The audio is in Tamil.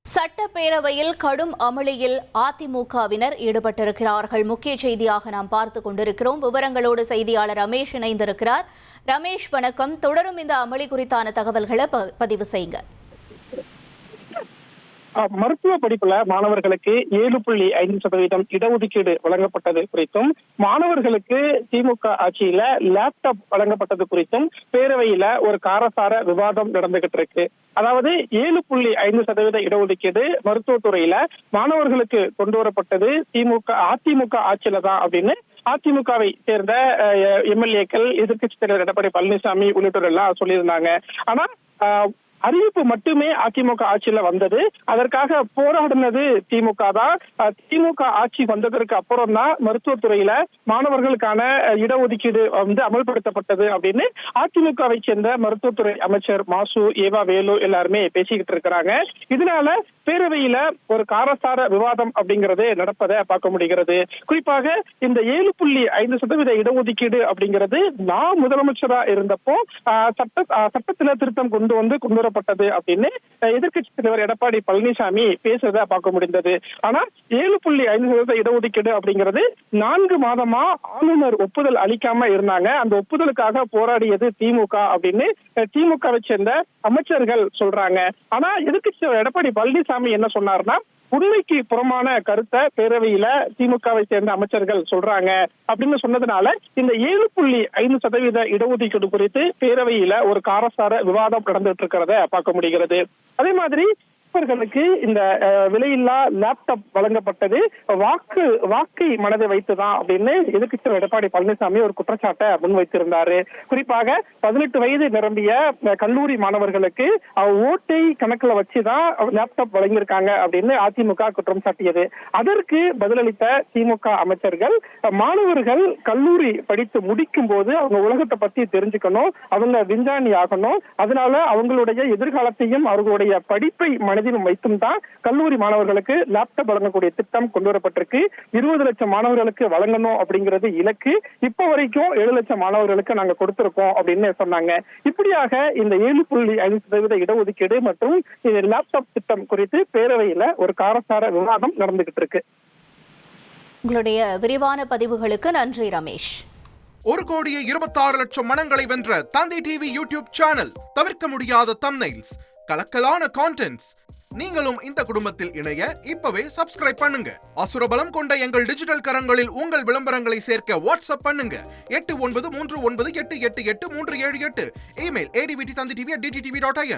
சட்டப்பேரவையில் கடும் அமளியில் அதிமுகவினர் ஈடுபட்டிருக்கிறார்கள். முக்கிய செய்தியாக நாம் பார்த்துக் கொண்டிருக்கிறோம். விவரங்களோடு செய்தியாளர் ரமேஷ் இணைந்திருக்கிறார். ரமேஷ், வணக்கம். தொடரும் இந்த அமளி குறித்தான தகவல்களை பதிவு செய்யுங்க. மருத்துவ படிப்புல மாணவர்களுக்கு 7.5% இடஒதுக்கீடு வழங்கப்பட்டது குறித்தும், மாணவர்களுக்கு திமுக ஆட்சியில லேப்டாப் வழங்கப்பட்டது குறித்தும் பேரவையில ஒரு காரசார விவாதம் நடந்துகிட்டு இருக்கு. அதாவது 7.5% இடஒதுக்கீடு மருத்துவத்துறையில மாணவர்களுக்கு கொண்டு வரப்பட்டது அதிமுக ஆட்சியில தான் அப்படின்னு அதிமுகவை சேர்ந்த எம்எல்ஏக்கள், எதிர்க்கட்சித் தலைவர் எடப்பாடி பழனிசாமி உள்ளிட்டோர் எல்லாம் சொல்லியிருந்தாங்க. ஆனா அறிவிப்பு மட்டுமே அதிமுக ஆட்சியில வந்தது. அதற்காக போராடினது திமுக தான். திமுக ஆட்சி வந்ததற்கு அப்புறம் தான் மருத்துவத்துறையில மாணவர்களுக்கான இடஒதுக்கீடு அமல்படுத்தப்பட்டது அப்படின்னு அதிமுகவை சேர்ந்த மருத்துவத்துறை அமைச்சர் மாசு, ஏவா வேலு எல்லாருமே பேசிக்கிட்டு இருக்கிறாங்க. இதனால பேரவையில ஒரு காரசார விவாதம் அப்படிங்கறது நடப்பதை பார்க்க முடிகிறது. குறிப்பாக இந்த 7.5% இடஒதுக்கீடு அப்படிங்கிறது நான் முதலமைச்சரா இருந்தப்போ சட்டத்துல திருத்தம் கொண்டு வரப்பட்டது அப்படின்னு எதிர்க்கட்சி தலைவர் எடப்பாடி பழனிசாமி பேசுறத பார்க்க முடிந்தது. ஆனா 7.5% இடஒதுக்கீடு அப்படிங்கிறது 4 மாதமா ஆளுநர் ஒப்புதல் அளிக்காம இருந்தாங்க. அந்த ஒப்புதலுக்காக போராடியது திமுக அப்படின்னு திமுகவை சேர்ந்த அமைச்சர்கள் சொல்றாங்க. ஆனா எதிர்க்கட்சி தலைவர் எடப்பாடி பழனிசாமி என்ன சொன்னார்னா, உண்மைக்கு புறமான கருத்தை பேரவையில திமுகவை சேர்ந்த அமைச்சர்கள் சொல்றாங்க அப்படின்னு சொன்னதுனால இந்த 7.5% இடஒதுக்கீடு குறித்து பேரவையில ஒரு காரசார விவாதம் நடந்துட்டு இருக்கிறத பார்க்க முடிகிறது. அதே மாதிரி இவர்களுக்கு இந்த விலையில்லா லேப்டாப் வழங்கப்பட்டது வாக்கை மனதை வைத்துதான் அப்படின்னு எதிர்க்கட்சி எடப்பாடி பழனிசாமி ஒரு குற்றச்சாட்டை முன்வைத்திருந்தாரு. குறிப்பாக 18 வயது நிரம்பிய கல்லூரி மாணவர்களுக்கு ஓட்டை கணக்குல வச்சுதான் லேப்டாப் வழங்கியிருக்காங்க அப்படின்னு அதிமுக குற்றம் சாட்டியது. அதற்கு பதிலளித்த திமுக அமைச்சர்கள், மாணவர்கள் கல்லூரி படித்து முடிக்கும் போது அவங்க உலகத்தை பத்தி தெரிஞ்சுக்கணும், அவங்க விஞ்ஞானி ஆகணும், அதனால அவங்களுடைய எதிர்காலத்தையும் அவர்களுடைய படிப்பை மனதிலும் வைத்தும் தான் கல்லூரி மாணவர்களுக்கு லேப்டாப் வழங்கக்கூடிய திட்டம் கொண்டு வரப்பட்டிருக்கு. 20 லட்சம் மாணவர்களுக்கு வழங்கணும் அப்படிங்கிறது இலக்கு. இப்ப வரைக்கும் 7 லட்சம் மாணவர்களுக்கு நாங்க கொடுத்திருக்கோம் அப்படின்னு சொன்னாங்க. இப்படியாக இந்த 7.5% இடஒதுக்கீடு மற்றும் லேப்டாப் திட்டம் குறித்து பேரவையில ஒரு காரசார விவாதம் நடந்துகிட்டு இருக்கு. உங்களுடைய விரிவான பதிவுகளுக்கு நன்றி ரமேஷ். 1,26,00,000 மனங்களை வென்ற தந்தி டிவி யூடியூப் சேனல். தவிர்க்க முடியாத தம்ப்நெயில்ஸ், கலக்கலான கான்டென்ட்ஸ். நீங்களும் இந்த குடும்பத்தில் இணைய இப்பவே சப்ஸ்கிரைப் பண்ணுங்க. அசுரபலம் கொண்ட எங்கள் டிஜிட்டல் கரங்களில் உங்கள் விளம்பரங்களை சேர்க்க வாட்ஸ்அப் பண்ணுங்க. 8939888838. Email advtanditv@dttv.in.